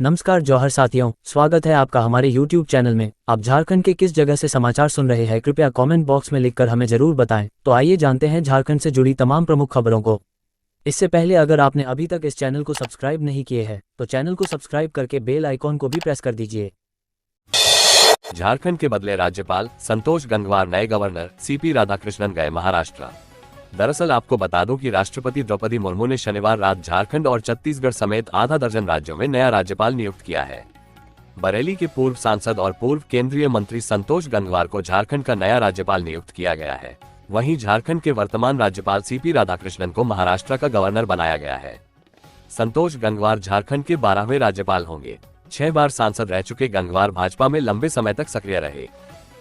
नमस्कार जौहर साथियों, स्वागत है आपका हमारे YouTube चैनल में। आप झारखंड के किस जगह से समाचार सुन रहे हैं, कृपया कमेंट बॉक्स में लिखकर हमें जरूर बताएं। तो आइए जानते हैं झारखंड से जुड़ी तमाम प्रमुख खबरों को। इससे पहले अगर आपने अभी तक इस चैनल को सब्सक्राइब नहीं किए हैं तो चैनल को सब्सक्राइब करके बेल आइकॉन को भी प्रेस कर दीजिए। झारखंड के बदले राज्यपाल संतोष गंगवार नए गवर्नर सीपी राधाकृष्णन गए महाराष्ट्र। दरअसल आपको बता दूं कि राष्ट्रपति द्रौपदी मुर्मू ने शनिवार रात झारखंड और छत्तीसगढ़ समेत आधा दर्जन राज्यों में नया राज्यपाल नियुक्त किया है। बरेली के पूर्व सांसद और पूर्व केंद्रीय मंत्री संतोष गंगवार को झारखंड का नया राज्यपाल नियुक्त किया गया है। वहीं झारखंड के वर्तमान राज्यपाल सीपी राधाकृष्णन को महाराष्ट्र का गवर्नर बनाया गया है। संतोष गंगवार झारखंड के 12वें राज्यपाल होंगे। 6 बार सांसद रह चुके गंगवार भाजपा में लंबे समय तक सक्रिय रहे।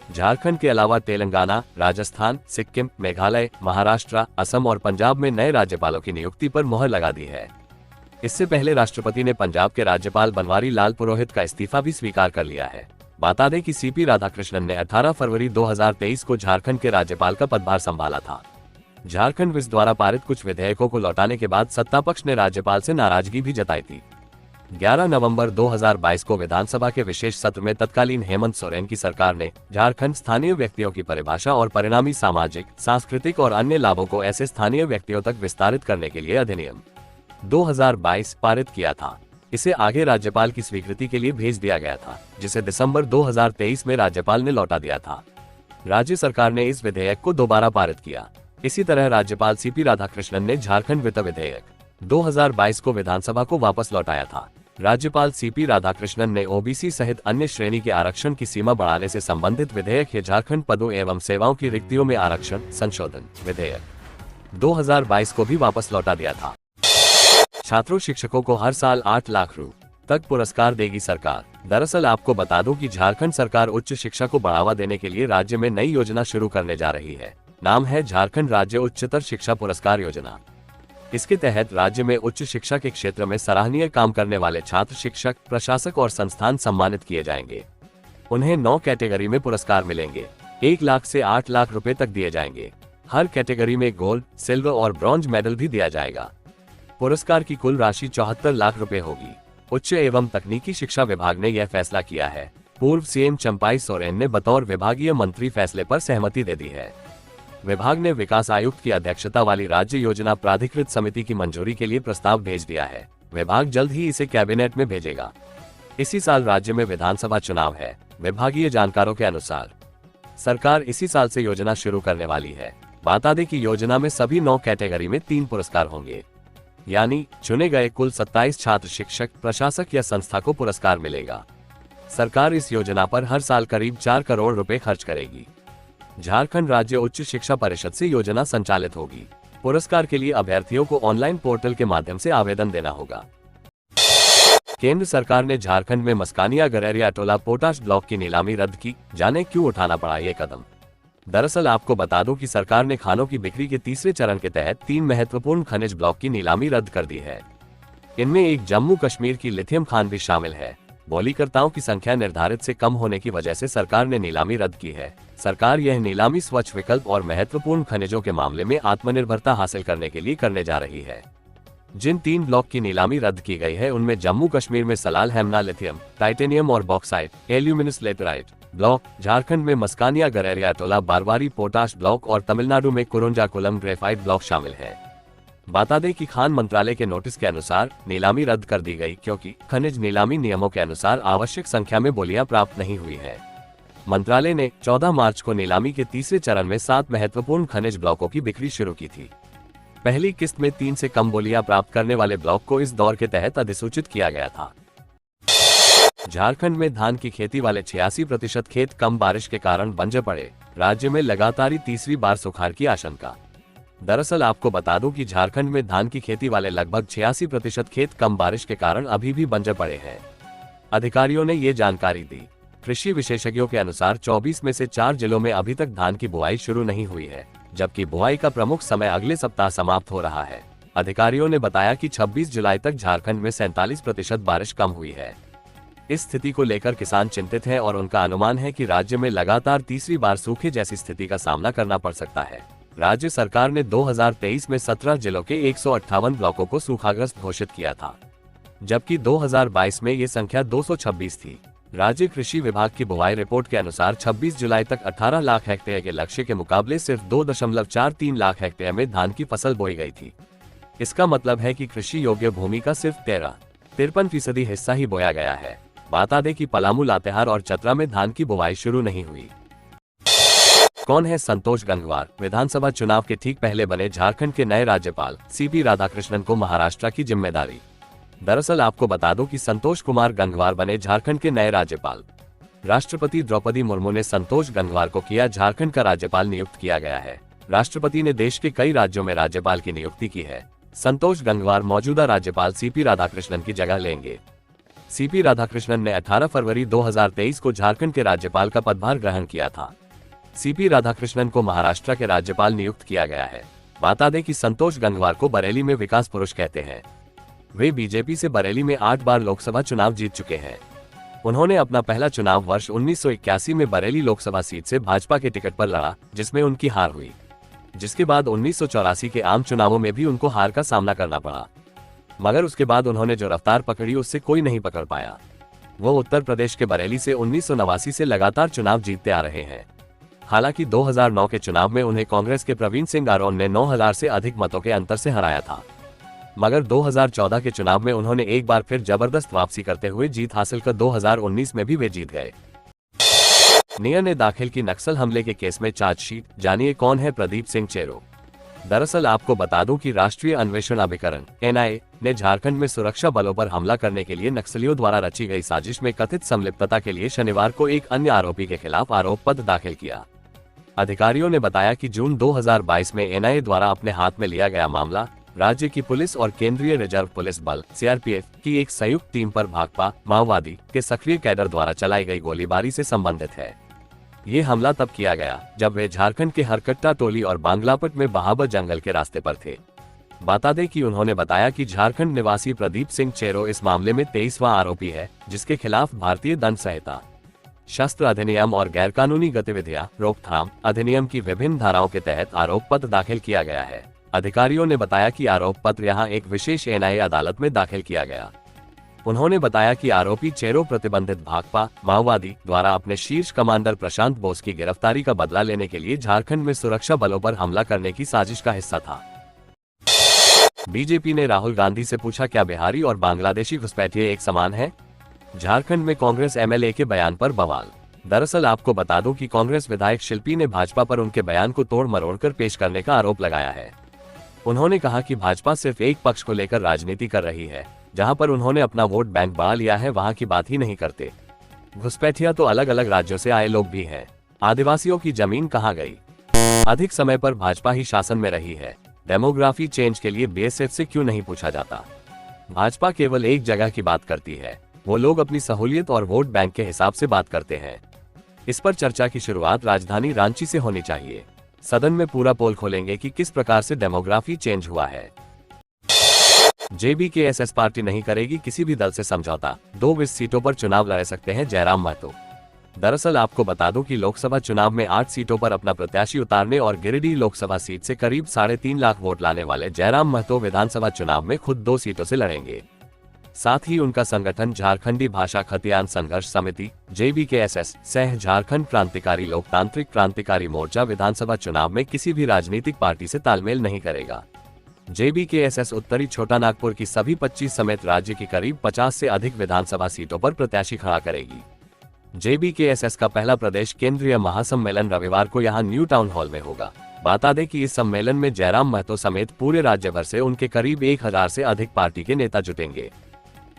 झारखंड के अलावा तेलंगाना, राजस्थान, सिक्किम, मेघालय, महाराष्ट्र, असम और पंजाब में नए राज्यपालों की नियुक्ति पर मुहर लगा दी है। इससे पहले राष्ट्रपति ने पंजाब के राज्यपाल बनवारी लाल पुरोहित का इस्तीफा भी स्वीकार कर लिया है। बता दें कि सीपी राधाकृष्णन ने 18 फरवरी 2023 को झारखंड के राज्यपाल का पदभार संभाला था। झारखंड विस द्वारा पारित कुछ विधेयकों को लौटाने के बाद सत्ता पक्ष ने राज्यपाल से नाराजगी भी जताई थी। 11 नवंबर 2022 को विधानसभा के विशेष सत्र में तत्कालीन हेमंत सोरेन की सरकार ने झारखंड स्थानीय व्यक्तियों की परिभाषा और परिणामी सामाजिक, सांस्कृतिक और अन्य लाभों को ऐसे स्थानीय व्यक्तियों तक विस्तारित करने के लिए अधिनियम 2022 पारित किया था। इसे आगे राज्यपाल की स्वीकृति के लिए भेज दिया गया था, जिसे दिसंबर 2023 में राज्यपाल ने लौटा दिया था। राज्य सरकार ने इस विधेयक को दोबारा पारित किया। इसी तरह राज्यपाल सीपी राधाकृष्णन ने झारखंड वित्त विधेयक 2022 को विधानसभा को वापस लौटाया था। राज्यपाल सीपी राधाकृष्णन ने ओबीसी सहित अन्य श्रेणी के आरक्षण की सीमा बढ़ाने से संबंधित विधेयक या झारखंड पदों एवं सेवाओं की रिक्तियों में आरक्षण संशोधन विधेयक 2022 को भी वापस लौटा दिया था। छात्रों शिक्षकों को हर साल 8 लाख रु तक पुरस्कार देगी सरकार। दरअसल आपको बता दूं कि झारखंड सरकार उच्च शिक्षा को बढ़ावा देने के लिए राज्य में नई योजना शुरू करने जा रही है। नाम है झारखंड राज्य उच्चतर शिक्षा पुरस्कार योजना। इसके तहत राज्य में उच्च शिक्षा के क्षेत्र में सराहनीय काम करने वाले छात्र, शिक्षक, प्रशासक और संस्थान सम्मानित किए जाएंगे। उन्हें 9 कैटेगरी में पुरस्कार मिलेंगे। 1 लाख से 8 लाख रुपए तक दिए जाएंगे। हर कैटेगरी में गोल्ड, सिल्वर और ब्रॉन्ज मेडल भी दिया जाएगा। पुरस्कार की कुल राशि 74 लाख रुपए होगी। उच्च एवं तकनीकी शिक्षा विभाग ने यह फैसला किया है। पूर्व सीएम चंपाई सोरेन ने बतौर विभागीय मंत्री फैसले पर सहमति दे दी है। विभाग ने विकास आयुक्त की अध्यक्षता वाली राज्य योजना प्राधिकृत समिति की मंजूरी के लिए प्रस्ताव भेज दिया है। विभाग जल्द ही इसे कैबिनेट में भेजेगा। इसी साल राज्य में विधानसभा चुनाव है। विभागीय जानकारों के अनुसार सरकार इसी साल से योजना शुरू करने वाली है। बता दें कि योजना में सभी 9 कैटेगरी में 3 पुरस्कार होंगे, यानी चुने गए कुल 27 छात्र, शिक्षक, प्रशासक या संस्था को पुरस्कार मिलेगा। सरकार इस योजना पर हर साल करीब 4 करोड़ रुपए खर्च करेगी। झारखंड राज्य उच्च शिक्षा परिषद से योजना संचालित होगी। पुरस्कार के लिए अभ्यर्थियों को ऑनलाइन पोर्टल के माध्यम से आवेदन देना होगा। केंद्र सरकार ने झारखंड में मस्कानिया गरेरिया टोला पोटाश ब्लॉक की नीलामी रद्द की। जाने क्यों उठाना पड़ा ये कदम। दरअसल आपको बता दूं कि सरकार ने खानों की बिक्री के तीसरे चरण के तहत 3 महत्वपूर्ण खनिज ब्लॉक की नीलामी रद्द कर दी है। इनमें एक जम्मू कश्मीर की लिथियम खान भी शामिल है। बोलीकर्ताओं की संख्या निर्धारित से कम होने की वजह से सरकार ने नीलामी रद्द की है। सरकार यह नीलामी स्वच्छ विकल्प और महत्वपूर्ण खनिजों के मामले में आत्मनिर्भरता हासिल करने के लिए करने जा रही है। जिन 3 ब्लॉक की नीलामी रद्द की गई है उनमें जम्मू कश्मीर में सलाल हेमना लिथियम, टाइटेनियम और बॉक्साइट, एल्यूमिनस लेटराइट ब्लॉक, झारखंड में मस्कानिया गरेरिया टोला बारवारी पोटाश ब्लॉक और तमिलनाडु में कुरुंजाकुलम ग्रेफाइट ब्लॉक शामिल है। बता दें कि खान मंत्रालय के नोटिस के अनुसार नीलामी रद्द कर दी गई क्योंकि खनिज नीलामी नियमों के अनुसार आवश्यक संख्या में बोलियां प्राप्त नहीं हुई है। मंत्रालय ने 14 मार्च को नीलामी के तीसरे चरण में 7 महत्वपूर्ण खनिज ब्लॉकों की बिक्री शुरू की थी। पहली किस्त में 3 से कम बोलियां प्राप्त करने वाले ब्लॉक को इस दौर के तहत अधिसूचित किया गया था। झारखंड में धान की खेती वाले 86% खेत कम बारिश के कारण बंजर पड़े। राज्य में लगातार तीसरी बार सुखाड़ की आशंका। दरअसल आपको बता दूं कि झारखंड में धान की खेती वाले लगभग 86% खेत कम बारिश के कारण अभी भी बंजर पड़े हैं। अधिकारियों ने ये जानकारी दी। कृषि विशेषज्ञों के अनुसार 24 में से 4 जिलों में अभी तक धान की बुआई शुरू नहीं हुई है, जबकि बुआई का प्रमुख समय अगले सप्ताह समाप्त हो रहा है। अधिकारियों ने बताया कि 26 जुलाई तक झारखंड में 47% बारिश कम हुई है। इस स्थिति को लेकर किसान चिंतित हैं और उनका अनुमान है कि राज्य में लगातार तीसरी बार सूखे जैसी स्थिति का सामना करना पड़ सकता है। राज्य सरकार ने 2023 में 17 जिलों के 158 ब्लॉकों को सूखाग्रस्त घोषित किया था। जबकि 2022 में ये संख्या 226 थी। राज्य कृषि विभाग की बुआई रिपोर्ट के अनुसार 26 जुलाई तक 18 लाख हेक्टेयर के लक्ष्य के मुकाबले सिर्फ 2.43 लाख हेक्टेयर में धान की फसल बोई गई थी। इसका मतलब है कि कृषि योग्य भूमि का सिर्फ 13-53% हिस्सा ही बोया गया है। बता दें कि पलामू, लातेहार और चतरा में धान की बुवाई शुरू नहीं हुई। कौन है संतोष गंगवार? विधानसभा चुनाव के ठीक पहले बने झारखंड के नए राज्यपाल सीपी राधाकृष्णन को महाराष्ट्र की जिम्मेदारी। दरअसल आपको बता दूं कि संतोष कुमार गंगवार बने झारखंड के नए राज्यपाल। राष्ट्रपति द्रौपदी मुर्मू ने संतोष गंगवार को किया झारखंड का राज्यपाल नियुक्त किया गया है। राष्ट्रपति ने देश के कई राज्यों में राज्यपाल की नियुक्ति की है। संतोष गंगवार मौजूदा राज्यपाल सीपी राधाकृष्णन की जगह लेंगे। सीपी राधाकृष्णन ने 18 फरवरी 2023 को झारखंड के राज्यपाल का पदभार ग्रहण किया था। सीपी राधाकृष्णन को महाराष्ट्र के राज्यपाल नियुक्त किया गया है। बता दें कि संतोष गंगवार को बरेली में विकास पुरुष कहते हैं। वे बीजेपी से बरेली में 8 बार लोकसभा चुनाव जीत चुके हैं। उन्होंने अपना पहला चुनाव वर्ष 1981 में बरेली लोकसभा सीट से भाजपा के टिकट पर लड़ा, जिसमें उनकी हार हुई। जिसके बाद 1984 के आम चुनावों में भी उनको हार का सामना करना पड़ा, मगर उसके बाद उन्होंने जो रफ्तार पकड़ी उससे कोई नहीं पकड़ पाया। वो उत्तर प्रदेश के बरेली से 1989 से लगातार चुनाव जीतते आ रहे हैं। हालांकि 2009 के चुनाव में उन्हें कांग्रेस के प्रवीण सिंह आरोन ने 9000 से अधिक मतों के अंतर से हराया था, मगर 2014 के चुनाव में उन्होंने एक बार फिर जबरदस्त वापसी करते हुए जीत हासिल कर 2019 में भी वे जीत गए। नियर ने दाखिल की नक्सल हमले के केस में चार्जशीट, जानिए कौन है प्रदीप सिंह चेरो। दरअसल आपको बता दूं कि राष्ट्रीय अन्वेषण अभिकरण (NIA) ने झारखंड में सुरक्षा बलों पर हमला करने के लिए नक्सलियों द्वारा रची गई साजिश में कथित संलिप्तता के लिए शनिवार को एक अन्य आरोपी के खिलाफ आरोप पत्र दाखिल किया। अधिकारियों ने बताया कि जून 2022 में NIA द्वारा अपने हाथ में लिया गया मामला राज्य की पुलिस और केंद्रीय रिजर्व पुलिस बल (CRPF) की एक संयुक्त टीम पर भाकपा माओवादी के सक्रिय कैडर द्वारा चलाई गई गोलीबारी से संबंधित है। ये हमला तब किया गया जब वे झारखंड के हरकट्टा टोली और बांग्लापट में बहाबर जंगल के रास्ते पर थे। बता दें कि उन्होंने बताया कि झारखंड निवासी प्रदीप सिंह चेरो इस मामले में 23वां आरोपी है, जिसके खिलाफ भारतीय दंड संहिता, शस्त्र अधिनियम और गैरकानूनी गतिविधियां रोकथाम अधिनियम की विभिन्न धाराओं के तहत आरोप पत्र दाखिल किया गया है। अधिकारियों ने बताया कि आरोप पत्र यहां एक विशेष NIA अदालत में दाखिल किया गया। उन्होंने बताया कि आरोपी चेरो प्रतिबंधित भाकपा माओवादी द्वारा अपने शीर्ष कमांडर प्रशांत बोस की गिरफ्तारी का बदला लेने के लिए झारखंड में सुरक्षा बलों पर हमला करने की साजिश का हिस्सा था। बीजेपी ने राहुल गांधी से पूछा, क्या बिहारी और बांग्लादेशी घुसपैठिए एक समान है? झारखंड में कांग्रेस MLA के बयान पर बवाल। दरअसल आपको बता दूं कि कांग्रेस विधायक शिल्पी ने भाजपा पर उनके बयान को तोड़ मरोड़ कर पेश करने का आरोप लगाया है। उन्होंने कहा कि भाजपा सिर्फ एक पक्ष को लेकर राजनीति कर रही है। जहां पर उन्होंने अपना वोट बैंक बढ़ा लिया है, वहां की बात ही नहीं करते। घुसपैठिया तो अलग अलग राज्यों से आए लोग भी हैं। आदिवासियों की जमीन कहां गई? अधिक समय पर भाजपा ही शासन में रही है। डेमोग्राफी चेंज के लिए BSF से क्यों नहीं पूछा जाता? भाजपा केवल एक जगह की बात करती है, वो लोग अपनी सहूलियत और वोट बैंक के हिसाब से बात करते हैं। इस पर चर्चा की शुरुआत राजधानी रांची से होनी चाहिए। सदन में पूरा पोल खोलेंगे कि किस प्रकार से डेमोग्राफी चेंज हुआ है। JBKSS पार्टी नहीं करेगी किसी भी दल से समझौता, 2 सीटों पर चुनाव लड़ सकते हैं जयराम महतो। दरअसल आपको बता दूं कि लोकसभा चुनाव में 8 सीटों पर अपना प्रत्याशी उतारने और गिरिडीह लोकसभा सीट से करीब 3.5 लाख वोट लाने वाले जयराम महतो विधानसभा चुनाव में खुद 2 सीटों से लड़ेंगे। साथ ही उनका संगठन झारखंडी भाषा खतियान संघर्ष समिति JBKSS सह झारखंड क्रांतिकारी लोकतांत्रिक क्रांतिकारी मोर्चा विधानसभा चुनाव में किसी भी राजनीतिक पार्टी से तालमेल नहीं करेगा। JBKSS उत्तरी छोटा नागपुर की सभी 25 समेत राज्य की करीब 50 से अधिक विधानसभा सीटों पर प्रत्याशी खड़ा करेगी। JBKSS का पहला प्रदेश केंद्रीय महासम्मेलन रविवार को यहां न्यू टाउन हॉल में होगा। बता दें कि इस सम्मेलन में जयराम महतो समेत पूरे राज्य भर से उनके करीब 1000 से अधिक पार्टी के नेता जुटेंगे।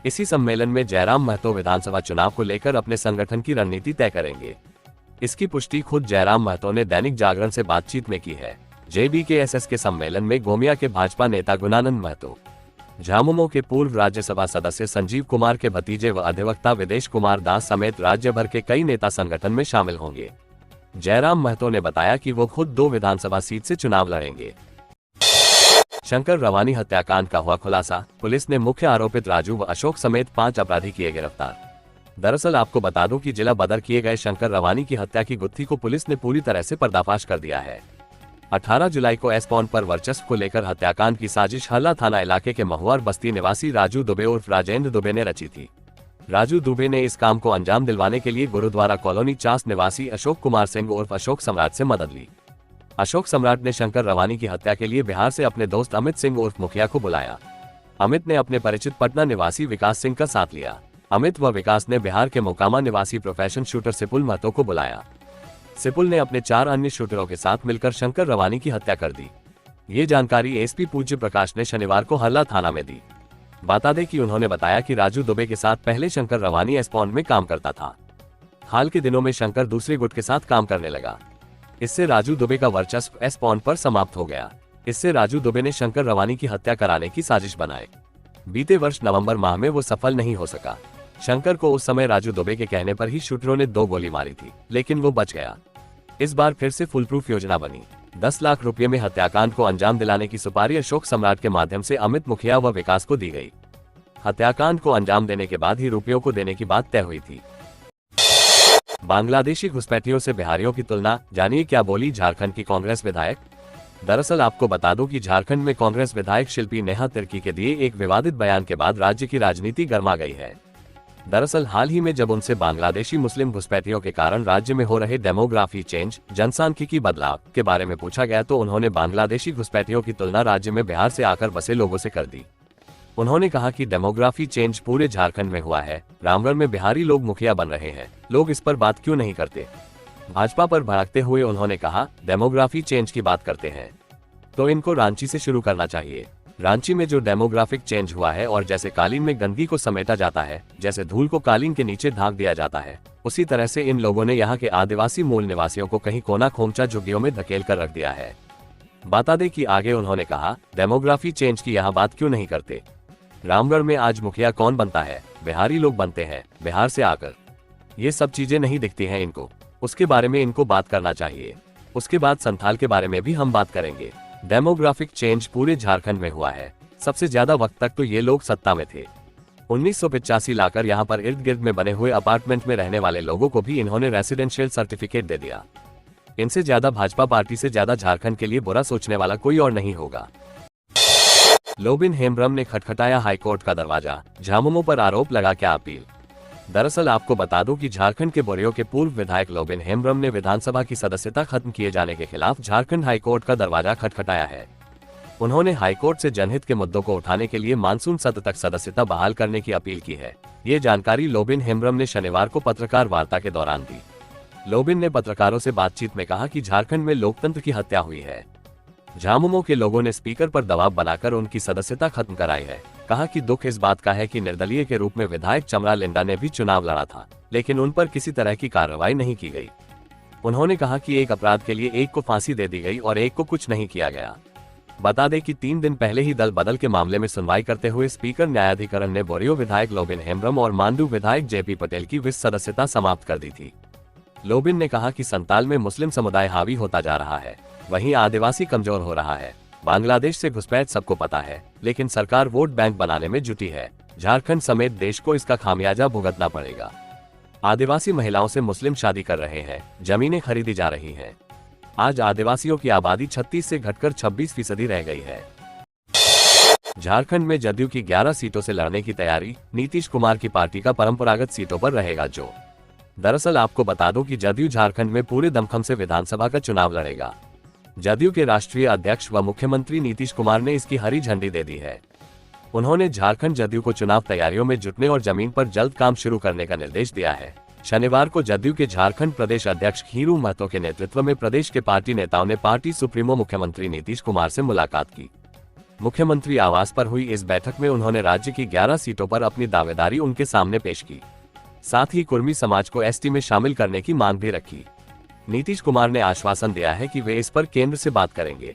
इसी सम्मेलन में जयराम महतो विधानसभा चुनाव को लेकर अपने संगठन की रणनीति तय करेंगे। इसकी पुष्टि खुद जयराम महतो ने दैनिक जागरण से बातचीत में की है। JBKSS के सम्मेलन में गोमिया के भाजपा नेता गुणानंद महतो, झामुमो के पूर्व राज्यसभा सदस्य संजीव कुमार के भतीजे व अधिवक्ता विदेश कुमार दास समेत राज्य भर के कई नेता संगठन में शामिल होंगे। जयराम महतो ने बताया कि वो खुद 2 विधानसभा सीट से चुनाव लड़ेंगे। शंकर रवानी हत्याकांड का हुआ खुलासा, पुलिस ने मुख्य आरोपित राजू व अशोक समेत 5 अपराधी किए गिरफ्तार। दरअसल आपको बता दूं कि जिला बदर किए गए शंकर रवानी की हत्या की गुत्थी को पुलिस ने पूरी तरह से पर्दाफाश कर दिया है। 18 जुलाई को एस्पॉन पर वर्चस्व को लेकर हत्याकांड की साजिश हल्ला थाना इलाके के महुआर बस्ती निवासी राजू दुबे उर्फ राजेंद्र दुबे ने रची थी। राजू दुबे ने इस काम को अंजाम दिलवाने के लिए गुरुद्वारा कॉलोनी चास निवासी अशोक कुमार सिंह उर्फ अशोक सम्राट से मदद ली। अशोक सम्राट ने शंकर रवानी की हत्या के लिए बिहार से अपने दोस्त अमित सिंह उर्फ मुखिया को बुलाया। अमित ने अपने परिचित पटना निवासी विकास सिंह का साथ लिया। अमित व विकास ने बिहार के मोकामा निवासी प्रोफेशन शूटर सिपुल महतो को बुलाया। सिपुल ने अपने 4 अन्य शूटरों के साथ मिलकर शंकर रवानी की हत्या कर दी। ये जानकारी एसपी पूज्य प्रकाश ने शनिवार को हल्ला थाना में दी। बता दें कि उन्होंने बताया कि राजू दुबे के साथ पहले शंकर रवानी एस्पॉन में काम करता था। हाल के दिनों में शंकर दूसरे गुट के साथ काम करने लगा। इससे राजू दुबे का वर्चस्व एस्पॉन पर समाप्त हो गया। इससे राजू दुबे ने शंकर रवानी की हत्या कराने की साजिश बनाई। बीते वर्ष नवंबर माह में वो सफल नहीं हो सका। शंकर को उस समय राजू दुबे के कहने पर ही शूटरों ने 2 गोली मारी थी, लेकिन वो बच गया। इस बार फिर से फुल प्रूफ योजना बनी। 10 लाख रुपये में हत्याकांड को अंजाम दिलाने की सुपारी अशोक सम्राट के माध्यम से अमित मुखिया व विकास को दी गई। हत्याकांड को अंजाम देने के बाद ही रुपयों को देने की बात तय हुई थी। बांग्लादेशी घुसपैठियों से बिहारियों की तुलना, जानिए क्या बोली झारखंड की कांग्रेस विधायक। दरअसल आपको बता दूं कि झारखंड में कांग्रेस विधायक शिल्पी नेहा तिर्की के दिए एक विवादित बयान के बाद राज्य की राजनीति गर्मा गई है। दरअसल हाल ही में जब उनसे बांग्लादेशी मुस्लिम घुसपैठियों के कारण राज्य में हो रहे डेमोग्राफी चेंज, जनसांख्यिकी बदलाव के बारे में पूछा गया तो उन्होंने बांग्लादेशी घुसपैठियों की तुलना राज्य में बिहार से आकर बसे लोगों से कर दी। उन्होंने कहा कि डेमोग्राफी चेंज पूरे झारखंड में हुआ है, रामगढ़ में बिहारी लोग मुखिया बन रहे हैं, लोग इस पर बात क्यों नहीं करते। भाजपा पर भड़कते हुए उन्होंने कहा, डेमोग्राफी चेंज की बात करते हैं तो इनको रांची से शुरू करना चाहिए। रांची में जो डेमोग्राफिक चेंज हुआ है और जैसे कालीन में गंदगी को समेटा जाता है, जैसे धूल को कालीन के नीचे ढांक दिया जाता है, उसी तरह से इन लोगों ने यहाँ के आदिवासी मूल निवासियों को कहीं कोना खोमचा झुग्गियों में धकेल कर रख दिया है। बता दें कि आगे उन्होंने कहा, डेमोग्राफी चेंज की यहाँ बात क्यों नहीं करते। रामगढ़ में आज मुखिया कौन बनता है, बिहारी लोग बनते हैं, बिहार से आकर। ये सब चीजें नहीं दिखती हैं इनको, उसके बारे में इनको बात करना चाहिए। उसके बाद संथाल के बारे में भी हम बात करेंगे। डेमोग्राफिक चेंज पूरे झारखंड में हुआ है। सबसे ज्यादा वक्त तक तो ये लोग सत्ता में थे। 1985 लाकर यहाँ पर इर्द गिर्द में बने हुए अपार्टमेंट में रहने वाले लोगों को भी इन्होंने रेसिडेंशियल सर्टिफिकेट दे दिया। इनसे ज्यादा भाजपा पार्टी से ज्यादा झारखंड के लिए बुरा सोचने वाला कोई और नहीं होगा। लोबिन हेम्ब्रम ने खटखटाया हाईकोर्ट का दरवाजा, झामुमो पर आरोप लगा क्या अपील। दरअसल आपको बता दूं कि झारखंड के बोरियो के पूर्व विधायक लोबिन हेम्ब्रम ने विधानसभा की सदस्यता खत्म किए जाने के खिलाफ झारखंड हाईकोर्ट का दरवाजा खटखटाया है। उन्होंने हाईकोर्ट से जनहित के मुद्दों को उठाने के लिए मानसून सत्र तक सदस्यता बहाल करने की अपील की है। ये जानकारी लोबिन हेम्ब्रम ने शनिवार को पत्रकार वार्ता के दौरान दी। लोबिन ने पत्रकारों से बातचीत में कहा कि झारखंड में लोकतंत्र की हत्या हुई है। झामुमो के लोगों ने स्पीकर पर दबाव बनाकर उनकी सदस्यता खत्म कराई है। कहा कि दुख इस बात का है कि निर्दलीय के रूप में विधायक चमरा लिंडा ने भी चुनाव लड़ा था, लेकिन उन पर किसी तरह की कार्रवाई नहीं की गई। उन्होंने कहा कि एक अपराध के लिए एक को फांसी दे दी गई और एक को कुछ नहीं किया गया। बता दें कि 3 दिन पहले ही दल बदल के मामले में सुनवाई करते हुए स्पीकर न्यायाधिकरण ने बोरियो विधायक लोबिन हेम्ब्रम और मांडू विधायक जेपी पटेल की विस सदस्यता समाप्त कर दी थी। लोबिन ने कहा कि संताल में मुस्लिम समुदाय हावी होता जा रहा है, वहीं आदिवासी कमजोर हो रहा है। बांग्लादेश से घुसपैठ सबको पता है, लेकिन सरकार वोट बैंक बनाने में जुटी है। झारखंड समेत देश को इसका खामियाजा भुगतना पड़ेगा। आदिवासी महिलाओं से मुस्लिम शादी कर रहे हैं, जमीनें खरीदी जा रही हैं। आज आदिवासियों की आबादी 36 से घटकर 26% रह गई है। झारखंड में जदयू की 11 सीटों से लड़ने की तैयारी, नीतीश कुमार की पार्टी का परंपरागत सीटों पर रहेगा जो। दरअसल आपको बता दूं कि जदयू झारखंड में पूरे दमखम से विधानसभा का चुनाव लड़ेगा। जदयू के राष्ट्रीय अध्यक्ष व मुख्यमंत्री नीतीश कुमार ने इसकी हरी झंडी दे दी है। उन्होंने झारखंड जदयू को चुनाव तैयारियों में जुटने और जमीन पर जल्द काम शुरू करने का निर्देश दिया है। शनिवार को जदयू के झारखंड प्रदेश अध्यक्ष खीरू महतो के नेतृत्व में प्रदेश के पार्टी नेताओं ने पार्टी सुप्रीमो मुख्यमंत्री नीतीश कुमार से मुलाकात की। मुख्यमंत्री आवास पर हुई इस बैठक में उन्होंने राज्य की 11 सीटों पर अपनी दावेदारी उनके सामने पेश की। साथ ही कुर्मी समाज को एसटी में शामिल करने की मांग भी रखी। नीतीश कुमार ने आश्वासन दिया है कि वे इस पर केंद्र से बात करेंगे।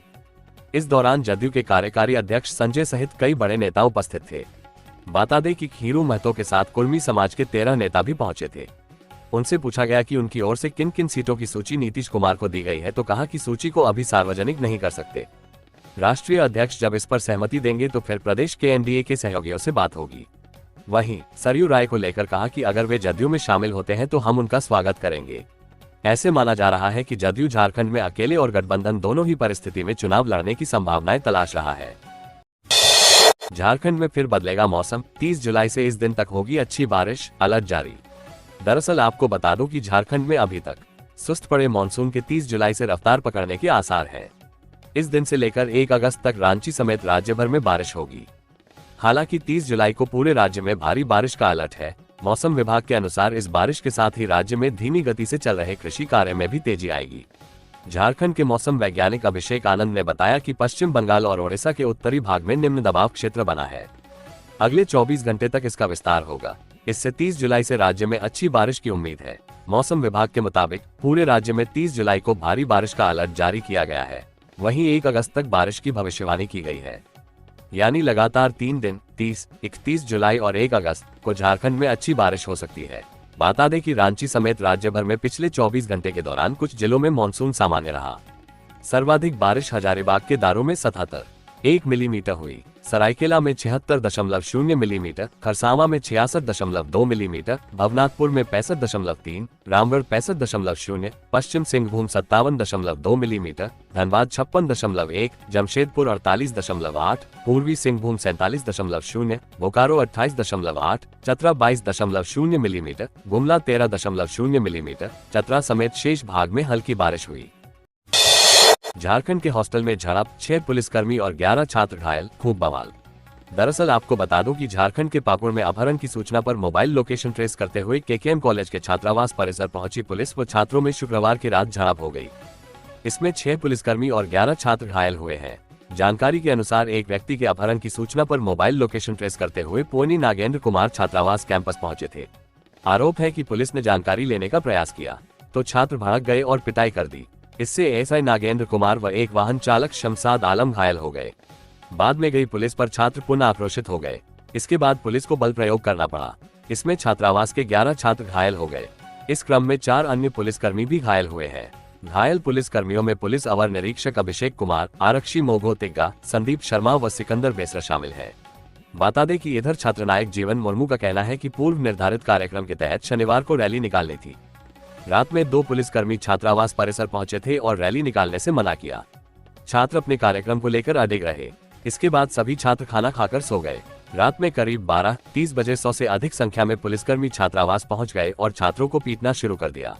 इस दौरान जदयू के कार्यकारी अध्यक्ष संजय सहित कई बड़े नेता उपस्थित थे। बता दें कि खीरू महतो के साथ कुर्मी समाज के 13 नेता भी पहुंचे थे। उनसे पूछा गया कि उनकी ओर से किन किन सीटों की सूची नीतीश कुमार को दी गई है, तो कहा कि सूची को अभी सार्वजनिक नहीं कर सकते। राष्ट्रीय अध्यक्ष जब इस पर सहमति देंगे तो फिर प्रदेश के एनडीए के सहयोगियों से बात होगी। वहीं सरयू राय को लेकर कहा कि अगर वे जदयू में शामिल होते हैं तो हम उनका स्वागत करेंगे। ऐसे माना जा रहा है कि जदयू झारखंड में अकेले और गठबंधन दोनों ही परिस्थिति में चुनाव लड़ने की संभावनाएं तलाश रहा है। झारखंड में फिर बदलेगा मौसम, 30 जुलाई से इस दिन तक होगी अच्छी बारिश, अलर्ट जारी। दरअसल आपको बता दूं कि झारखंड में अभी तक सुस्त पड़े मानसून के 30 जुलाई से रफ्तार पकड़ने के आसार हैं। इस दिन से लेकर 1 अगस्त तक रांची समेत राज्य भर में बारिश होगी। हालांकि 30 जुलाई को पूरे राज्य में भारी बारिश का अलर्ट है। मौसम विभाग के अनुसार इस बारिश के साथ ही राज्य में धीमी गति से चल रहे कृषि कार्य में भी तेजी आएगी। झारखंड के मौसम वैज्ञानिक अभिषेक आनंद ने बताया कि पश्चिम बंगाल और ओडिशा के उत्तरी भाग में निम्न दबाव क्षेत्र बना है। अगले 24 घंटे तक इसका विस्तार होगा। इससे 30 जुलाई से राज्य में अच्छी बारिश की उम्मीद है। मौसम विभाग के मुताबिक पूरे राज्य में 30 जुलाई को भारी बारिश का अलर्ट जारी किया गया है। वहीं 1 अगस्त तक बारिश की भविष्यवाणी की गई है। यानी लगातार 3 दिन 30, 31 जुलाई और 1 अगस्त को झारखंड में अच्छी बारिश हो सकती है। बता दें कि रांची समेत राज्य भर में पिछले 24 घंटे के दौरान कुछ जिलों में मानसून सामान्य रहा। सर्वाधिक बारिश हजारीबाग के दारू में 77.1 मिलीमीटर हुई, सरायकेला में 76.0 मिलीमीटर, खरसावां में 66.2 मिलीमीटर, भवनाथपुर में 65.3, रामगढ़ 65.0, पश्चिम सिंहभूम 57.2 मिलीमीटर, धनबाद 56.1, जमशेदपुर 48.8, पूर्वी सिंहभूम 47.0, बोकारो 28.8, चतरा 22.0 मिलीमीटर, गुमला 13.0 मिलीमीटर, चतरा समेत शेष भाग में हल्की बारिश हुई। झारखंड के हॉस्टल में झड़प, 6 पुलिसकर्मी और 11 छात्र घायल, खूब बवाल। दरअसल आपको बता दूं कि झारखंड के पाकुड़ में अपहरण की सूचना पर मोबाइल लोकेशन ट्रेस करते हुए केकेएम कॉलेज के छात्रावास परिसर पहुंची पुलिस व छात्रों में शुक्रवार की रात झड़प हो गई। इसमें 6 पुलिसकर्मी और 11 छात्र घायल हुए हैं। जानकारी के अनुसार एक व्यक्ति के अपहरण की सूचना पर मोबाइल लोकेशन ट्रेस करते हुए पोनी नागेंद्र कुमार छात्रावास कैंपस पहुंचे थे। आरोप है कि पुलिस ने जानकारी लेने का प्रयास किया तो छात्र भाग गए और पिटाई कर दी। इससे एएसआई नागेंद्र कुमार व एक वाहन चालक शमशाद आलम घायल हो गए। बाद में गई पुलिस पर छात्र पुनः आक्रोशित हो गए। इसके बाद पुलिस को बल प्रयोग करना पड़ा। इसमें छात्रावास के 11 छात्र घायल हो गए। इस क्रम में 4 अन्य पुलिसकर्मी भी घायल हुए हैं। घायल पुलिसकर्मियों में पुलिस अवर निरीक्षक अभिषेक कुमार, आरक्षी मोघो तिग्गा, संदीप शर्मा व सिकंदर बेसरा शामिल है। बता दें कि इधर छात्रनायक जीवन मुर्मू का कहना है कि पूर्व निर्धारित कार्यक्रम के तहत शनिवार को रैली निकालनी थी। रात में 2 पुलिसकर्मी छात्रावास परिसर पहुंचे थे और रैली निकालने से मना किया। छात्र अपने कार्यक्रम को लेकर अडिग रहे। इसके बाद सभी छात्र खाना खाकर सो गए। रात में करीब 12:30 बजे 100 से अधिक संख्या में पुलिसकर्मी छात्रावास पहुंच गए और छात्रों को पीटना शुरू कर दिया।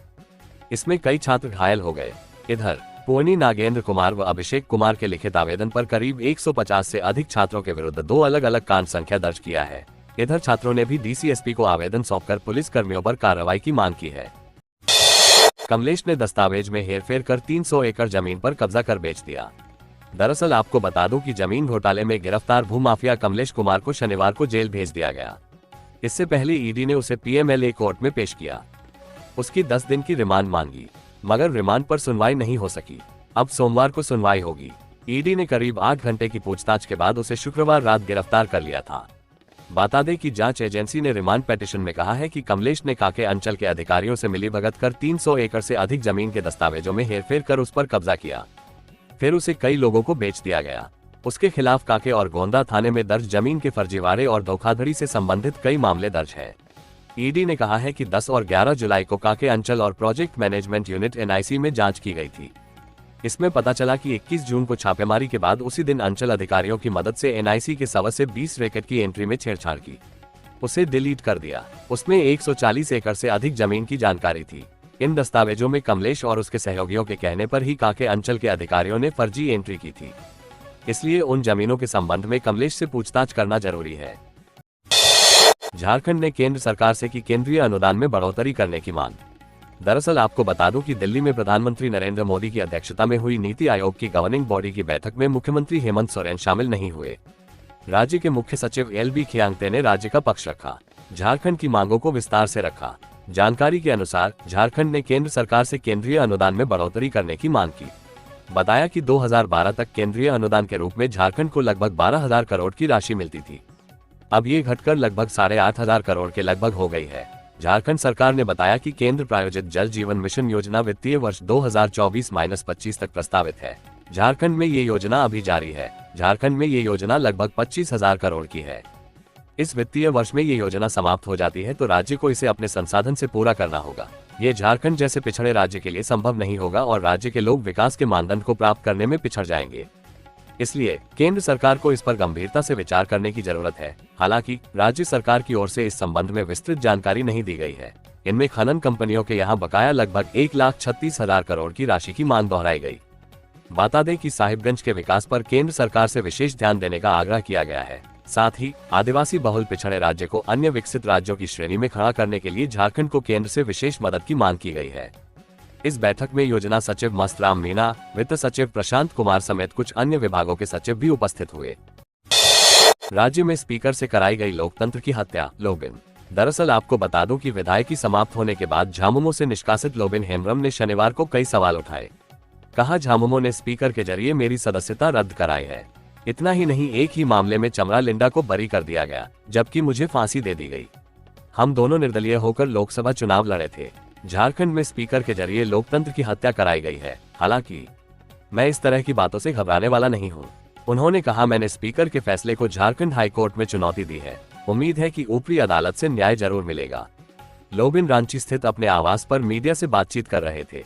इसमें कई छात्र घायल हो गए। इधर पोनी नागेंद्र कुमार व अभिषेक कुमार के लिखित आवेदन पर करीब 150 से अधिक छात्रों के विरुद्ध 2 अलग-अलग कांड संख्या दर्ज किया है। इधर छात्रों ने भी डीसीएसपी को आवेदन सौंपकर पुलिसकर्मियों पर कार्रवाई की मांग की है। कमलेश ने दस्तावेज में हेरफेर कर 300 एकड़ जमीन पर कब्जा कर बेच दिया। दरअसल आपको बता दूं कि जमीन घोटाले में गिरफ्तार भूमाफिया कमलेश कुमार को शनिवार को जेल भेज दिया गया। इससे पहले ईडी ने उसे पीएमएलए कोर्ट में पेश किया। उसकी 10 दिन की रिमांड मांगी, मगर रिमांड पर सुनवाई नहीं हो सकी। अब सोमवार को सुनवाई होगी। ईडी ने करीब 8 घंटे की पूछताछ के बाद उसे शुक्रवार रात गिरफ्तार कर लिया था। बता दें कि जांच एजेंसी ने रिमांड पिटीशन में कहा है कि कमलेश ने काके अंचल के अधिकारियों से मिलीभगत कर 300 एकड़ से अधिक जमीन के दस्तावेजों में हेरफेर कर उस पर कब्जा किया, फिर उसे कई लोगों को बेच दिया गया। उसके खिलाफ काके और गोंदा थाने में दर्ज जमीन के फर्जीवाड़े और धोखाधड़ी से संबंधित कई मामले दर्ज हैं। ईडी ने कहा है कि 10 और 11 जुलाई को काके अंचल और प्रोजेक्ट मैनेजमेंट यूनिट एनआईसी में जांच की गई थी। इसमें पता चला कि 21 जून को छापेमारी के बाद उसी दिन अंचल अधिकारियों की मदद से एनआईसी के सर्वर से 20 रैकेट की एंट्री में छेड़छाड़ की, उसे डिलीट कर दिया। उसमें 140 एकड़ से अधिक जमीन की जानकारी थी। इन दस्तावेजों में कमलेश और उसके सहयोगियों के कहने पर ही काके अंचल के अधिकारियों ने फर्जी एंट्री की थी। इसलिए उन जमीनों के संबंध में कमलेश से पूछताछ करना जरूरी है। झारखंड ने केंद्र सरकार से की केंद्रीय अनुदान में बढ़ोतरी करने की मांग। दरअसल आपको बता दूं कि दिल्ली में प्रधानमंत्री नरेंद्र मोदी की अध्यक्षता में हुई नीति आयोग की गवर्निंग बॉडी की बैठक में मुख्यमंत्री हेमंत सोरेन शामिल नहीं हुए। राज्य के मुख्य सचिव एलबी खियांगते ने राज्य का पक्ष रखा, झारखंड की मांगों को विस्तार से रखा। जानकारी के अनुसार झारखंड ने केंद्र सरकार से केंद्रीय अनुदान में बढ़ोतरी करने की मांग की। बताया कि 2012 तक केंद्रीय अनुदान के रूप में झारखंड को लगभग 12,000 करोड़ की राशि मिलती थी। अब ये घटकर लगभग 8,500 करोड़ के लगभग हो गई है। झारखंड सरकार ने बताया कि केंद्र प्रायोजित जल जीवन मिशन योजना वित्तीय वर्ष 2024-25 तक प्रस्तावित है। झारखंड में ये योजना अभी जारी है। झारखंड में ये योजना लगभग 25,000 करोड़ की है। इस वित्तीय वर्ष में ये योजना समाप्त हो जाती है तो राज्य को इसे अपने संसाधन से पूरा करना होगा। ये झारखंड जैसे पिछड़े राज्य के लिए संभव नहीं होगा और राज्य के लोग विकास के मानदंड को प्राप्त करने में पिछड़ जाएंगे। इसलिए केंद्र सरकार को इस पर गंभीरता से विचार करने की जरूरत है। हालांकि राज्य सरकार की ओर से इस संबंध में विस्तृत जानकारी नहीं दी गई है। इनमें खनन कंपनियों के यहाँ बकाया लगभग 1,36,000 करोड़ की राशि की मांग दोहराई गई। बता दें कि साहिबगंज के विकास पर केंद्र सरकार से विशेष ध्यान देने का आग्रह किया गया है। साथ ही आदिवासी बहुल पिछड़े राज्य को अन्य विकसित राज्यों की श्रेणी में खड़ा करने के लिए झारखंड को केंद्र से विशेष मदद की मांग की गई है। इस बैठक में योजना सचिव मस्तराम मीणा, वित्त सचिव प्रशांत कुमार समेत कुछ अन्य विभागों के सचिव भी उपस्थित हुए। राज्य में स्पीकर से कराई गई लोकतंत्र की हत्या, लोबिन। दरअसल आपको बता दूं कि विधायकी समाप्त होने के बाद झामुमो से निष्कासित लोबिन हेम्ब्रम ने शनिवार को कई सवाल उठाए। कहा, झामुमो ने स्पीकर के जरिए मेरी सदस्यता रद्द कराई है। इतना ही नहीं, एक ही मामले में चमरा लिंडा को बरी कर दिया गया, जबकि मुझे फांसी दे दी गई। हम दोनों निर्दलीय होकर लोकसभा चुनाव लड़े थे। झारखंड में स्पीकर के जरिए लोकतंत्र की हत्या कराई गई है। हालांकि मैं इस तरह की बातों से घबराने वाला नहीं हूं। उन्होंने कहा, मैंने स्पीकर के फैसले को झारखंड हाईकोर्ट में चुनौती दी है। उम्मीद है कि ऊपरी अदालत से न्याय जरूर मिलेगा। लोबिन रांची स्थित अपने आवास पर मीडिया से बातचीत कर रहे थे।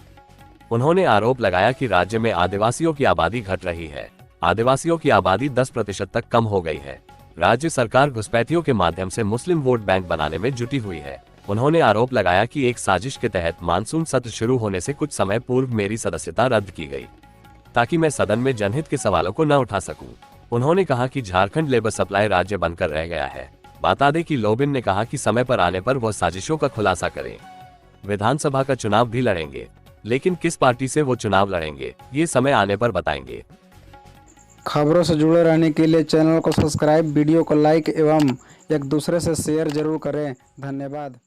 उन्होंने आरोप लगाया कि राज्य में आदिवासियों की आबादी घट रही है। आदिवासियों की आबादी 10% तक कम हो गई है। राज्य सरकार घुसपैठियों के माध्यम से मुस्लिम वोट बैंक बनाने में जुटी हुई है। उन्होंने आरोप लगाया कि एक साजिश के तहत मानसून सत्र शुरू होने से कुछ समय पूर्व मेरी सदस्यता रद्द की गई, ताकि मैं सदन में जनहित के सवालों को न उठा सकूं। उन्होंने कहा कि झारखंड लेबर सप्लाई राज्य बनकर रह गया है। बता दें कि लोबिन ने कहा कि समय पर आने पर वह साजिशों का खुलासा करें। विधानसभा का चुनाव भी लड़ेंगे, लेकिन किस पार्टी से वो चुनाव लड़ेंगे ये समय आने पर बताएंगे। खबरों से जुड़े रहने के लिए चैनल को सब्सक्राइब, वीडियो को लाइक एवं एक दूसरे से शेयर जरूर करें। धन्यवाद।